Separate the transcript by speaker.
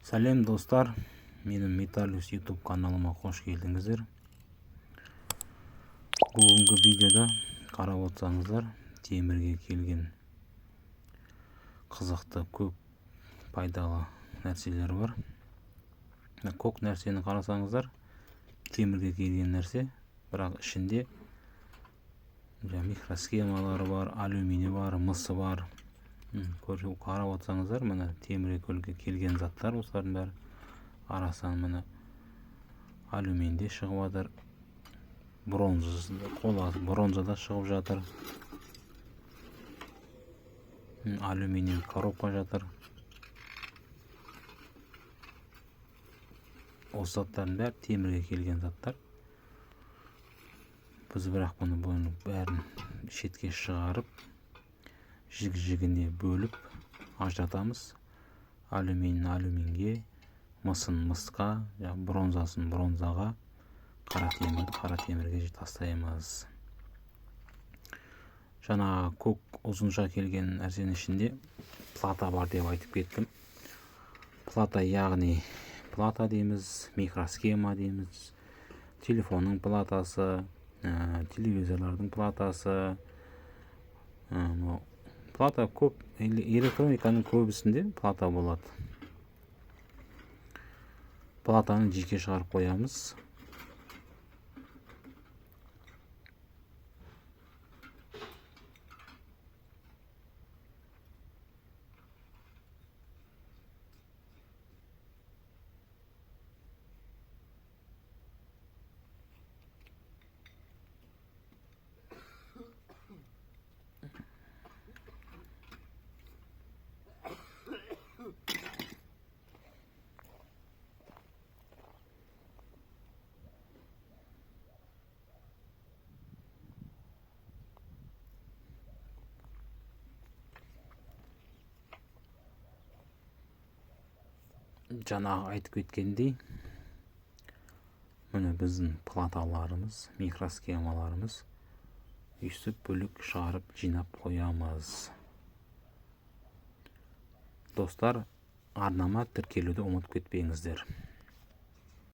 Speaker 1: Сәлем достар, менің Металлюс YouTube каналыма қош келдіңіздер. Бүгінгі видеода қарап отырсаңыздар, темірге келген қызықты көп пайдалы нәрселер бар. Көк нәрсені қарасаңыздар, темірге келген нәрсе, бірақ ішінде микросхемалары бар, алюминий бар, мысы бар. Қарап отырсаңыздар, мына темірге келген заттар осылардың бәрі. Арасынан мына алюминде шығып жатыр, бронзада шығып жатыр, алюминий коробка жатыр. Осы заттардың бәрі темірге келген заттар. Біз бірақ бұның бәрін шетке шығарып, жігі-жігіне бөліп ажыратамыз. Алюминін алюминге, мысын мысқа, бронзасын бронзаға, қара темірге тастаймыз. Жаңағы көк ұзынша келген нәрсенің ішінде плата бар деп айтып кеттім. Плата яғни плата дейміз, микросхема дейміз, телефонның платасы, телевизорлардың платасы. Плата көп, электрониканың көбісінде плата болады. Платаны жеке шығарып қоямыз. Жаңағы айтып кеткендей, міне біздің платаларымыз, микросхемаларымыз үсіп бөлік шығарып жинап қоямыз. Достар, арнама тіркелуді ұмытып кетпеңіздер.